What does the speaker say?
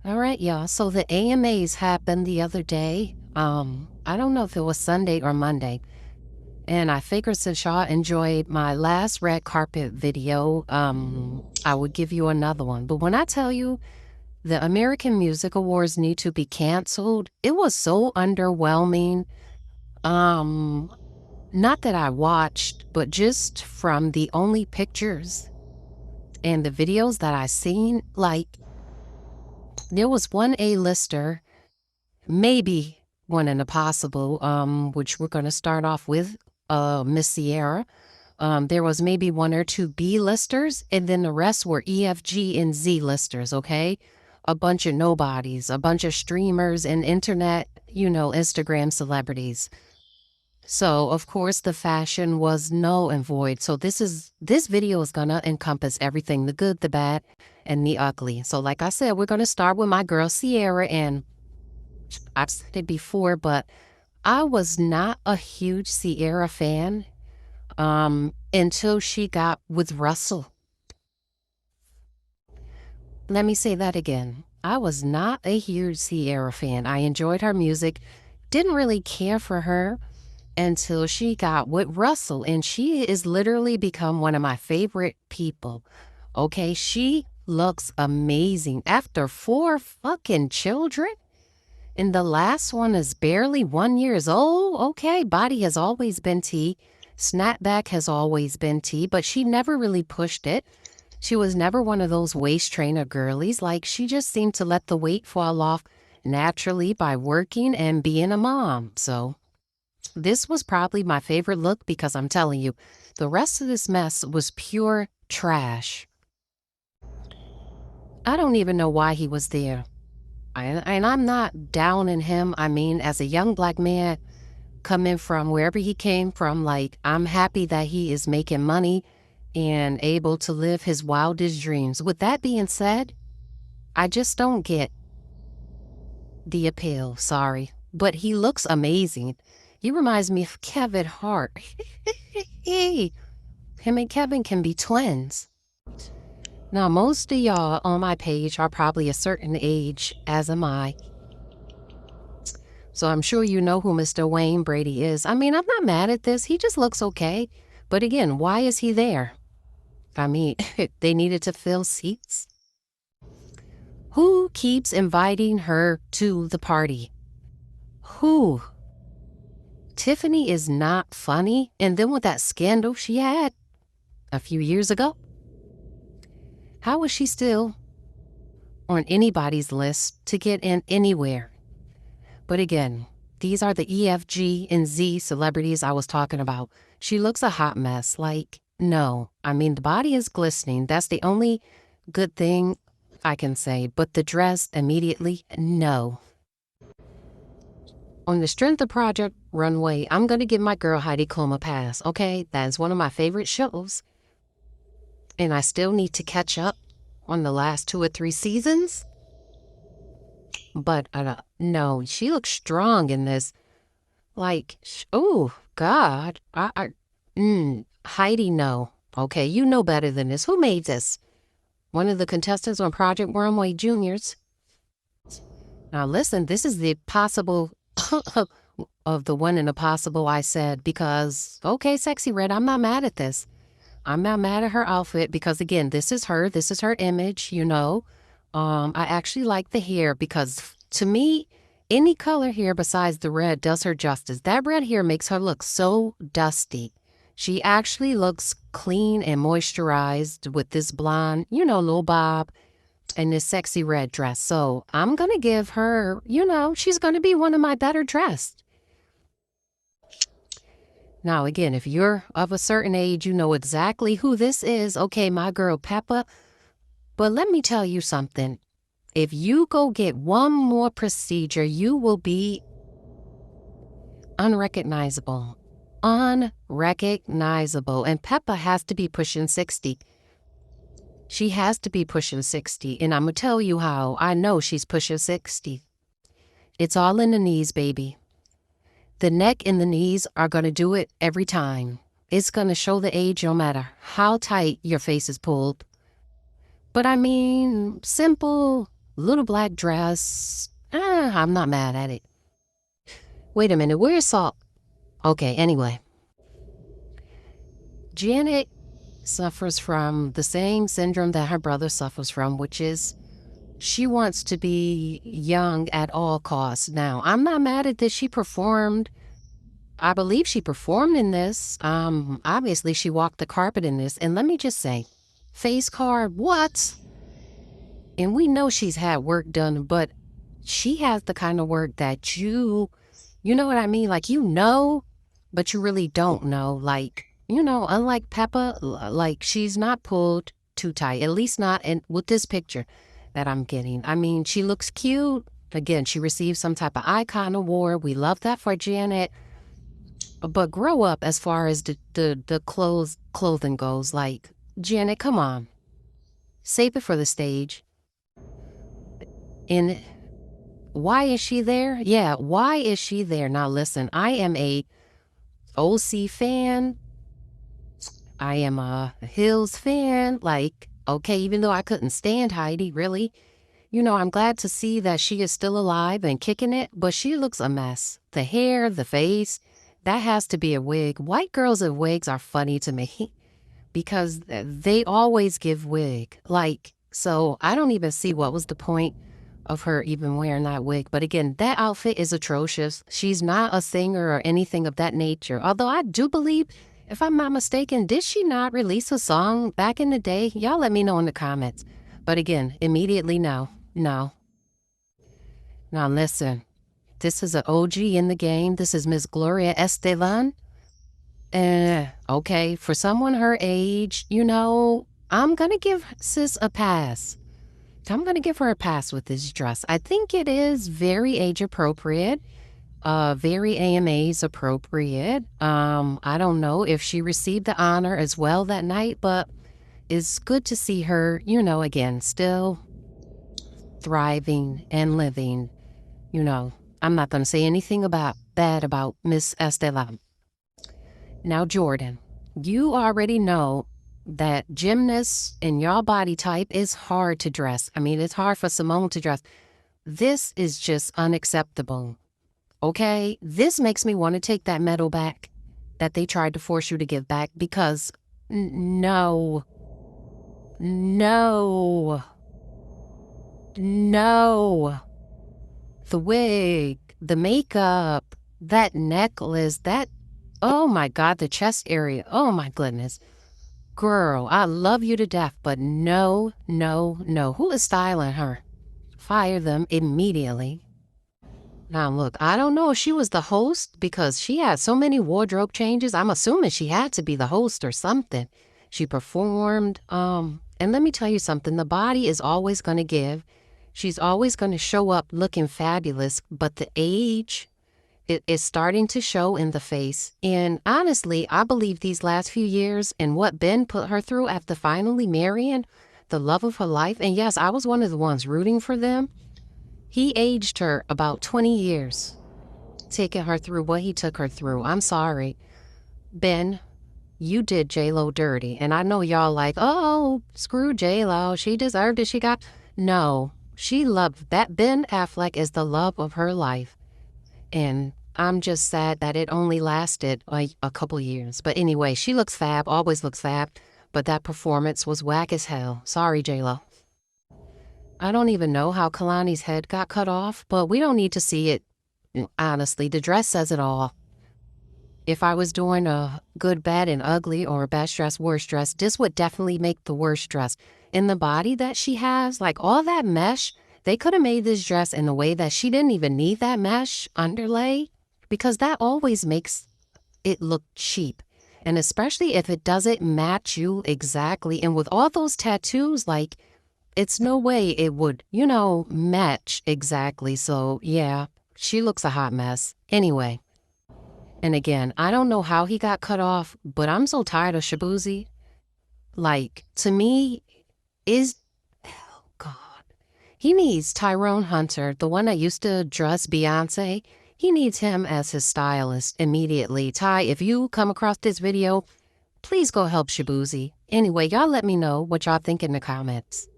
All right, y'all. So the AMAs happened the other day. I don't know if it was Sunday or Monday. And I figured since y'all enjoyed my last red carpet video, I would give you another one. But when I tell you the American Music Awards need to be canceled, it was so underwhelming. Um, Not that I watched, but just from the only pictures and the videos that I seen, like there was one A-lister, maybe one in a possible, which we're going to start off with, Miss Sierra. There was maybe one or two B-listers, and then the rest were E, F, G, and Z-listers, okay? A bunch of nobodies, a bunch of streamers and internet, Instagram celebrities. So, of course, the fashion was null and void. So this video is gonna encompass everything, the good, the bad, and the ugly. So like I said, we're gonna start with my girl Sierra, and I've said it before, but I was not a huge Sierra fan until she got with Russell. Let me say that again. I was not a huge Sierra fan. I enjoyed her music, didn't really care for her until she got with Russell, and she is literally become one of my favorite people. Okay, she looks amazing after 4 fucking children. And the last one is barely 1 years old. Okay, body has always been T. Snapback has always been T, but she never really pushed it. She was never one of those waist trainer girlies. Like, she just seemed to let the weight fall off naturally by working and being a mom. So this was probably my favorite look because I'm telling you, the rest of this mess was pure trash. I don't even know why he was there. And I'm not downing him. I mean, as a young black man coming from wherever he came from, like, I'm happy that he is making money and able to live his wildest dreams. With that being said, I just don't get the appeal, sorry. But he looks amazing. He reminds me of Kevin Hart. Hey, him and Kevin can be twins. Now, most of y'all on my page are probably a certain age, as am I. So I'm sure you know who Mr. Wayne Brady is. I mean, I'm not mad at this. He just looks okay. But again, why is he there? I mean, they needed to fill seats. Who keeps inviting her to the party? Who? Tiffany is not funny. And then with that scandal she had a few years ago, how is she still on anybody's list to get in anywhere? But again, these are the E, F, G, and Z celebrities I was talking about. She looks a hot mess. Like, no. I mean, the body is glistening. That's the only good thing I can say. But the dress, immediately, no. On the strength of Project Runway, I'm going to give my girl Heidi Klum a pass, okay? That is one of my favorite shows. And I still need to catch up on the last 2 or 3 seasons. But no, she looks strong in this. Like, oh, God. Heidi, no. Okay, you know better than this. Who made this? One of the contestants on Project Runway Juniors. Now, listen, this is the possible of the one in the possible I said, because, okay, Sexy Red, I'm not mad at this. I'm not mad at her outfit because, again, this is her image, you know. I actually like the hair because, to me, any color hair besides the red does her justice. That red hair makes her look so dusty. She actually looks clean and moisturized with this blonde, little bob and this sexy red dress. So I'm going to give her, she's going to be one of my better dressed. Now, again, if you're of a certain age, you know exactly who this is. Okay, my girl Peppa. But let me tell you something. If you go get one more procedure, you will be unrecognizable. Unrecognizable. And Peppa has to be pushing 60. She has to be pushing 60. And I'm going to tell you how I know she's pushing 60. It's all in the knees, baby. The neck and the knees are going to do it every time. It's going to show the age no matter how tight your face is pulled. But I mean, simple little black dress. I'm not mad at it. Wait a minute, where's Salt? Okay, anyway. Janet suffers from the same syndrome that her brother suffers from, which is she wants to be young at all costs. Now, I'm not mad at this. She performed. I believe she performed in this. Obviously, she walked the carpet in this. And let me just say, face card, what? And we know she's had work done, but she has the kind of work that you know what I mean? Like, but you really don't know. Like, unlike Peppa, like she's not pulled too tight, at least not with this picture that I'm getting. I mean, she looks cute. Again, she received some type of icon award. We love that for Janet. But grow up as far as the clothing goes. Like, Janet, come on. Save it for the stage. And why is she there? Yeah, why is she there? Now, listen, I am a OC fan. I am a Hills fan. Like, okay, even though I couldn't stand Heidi, really. I'm glad to see that she is still alive and kicking it, but she looks a mess. The hair, the face, that has to be a wig. White girls in wigs are funny to me because they always give wig. Like, so I don't even see what was the point of her even wearing that wig. But again, that outfit is atrocious. She's not a singer or anything of that nature. Although I do believe, if I'm not mistaken, did she not release a song back in the day? Y'all let me know in the comments. But again, immediately no. Now listen, this is an OG in the game. This is Miss Gloria Estefan. Okay, for someone her age, I'm going to give sis a pass. I'm going to give her a pass with this dress. I think it is very age appropriate, very AMAs appropriate. I don't know if she received the honor as well that night, but it's good to see her, again, still thriving and living. I'm not going to say anything bad about Miss Estefan. Now, Jordan, you already know that gymnasts in your body type is hard to dress. I mean, it's hard for Simone to dress. This is just unacceptable. Okay? This makes me want to take that medal back that they tried to force you to give back because no. The wig, the makeup, that necklace, oh my God, the chest area. Oh my goodness. Girl, I love you to death, but no. Who is styling her? Fire them immediately. Now, look, I don't know if she was the host because she had so many wardrobe changes. I'm assuming she had to be the host or something. She performed. And let me tell you something. The body is always going to give. She's always going to show up looking fabulous, but the age is starting to show in the face. And honestly, I believe these last few years and what Ben put her through after finally marrying the love of her life, and yes, I was one of the ones rooting for them, he aged her about 20 years, taking her through what he took her through. I'm sorry. Ben, you did J-Lo dirty. And I know y'all like, oh, screw J-Lo. She deserved it. She got... No, she loved that. Ben Affleck is the love of her life. And I'm just sad that it only lasted like a couple years. But anyway, she looks fab, always looks fab. But that performance was whack as hell. Sorry, J-Lo. I don't even know how Kalani's head got cut off, but we don't need to see it. Honestly, the dress says it all. If I was doing a good, bad, and ugly or a best dress, worst dress, this would definitely make the worst dress. In the body that she has, like all that mesh, they could have made this dress in a way that she didn't even need that mesh underlay because that always makes it look cheap. And especially if it doesn't match you exactly. And with all those tattoos, like, it's no way it would, match exactly. So, yeah, she looks a hot mess. Anyway. And again, I don't know how he got cut off, but I'm so tired of Shaboozey. Like, to me, oh God. He needs Tyrone Hunter, the one that used to dress Beyonce. He needs him as his stylist immediately. Ty, if you come across this video, please go help Shaboozey. Anyway, y'all let me know what y'all think in the comments.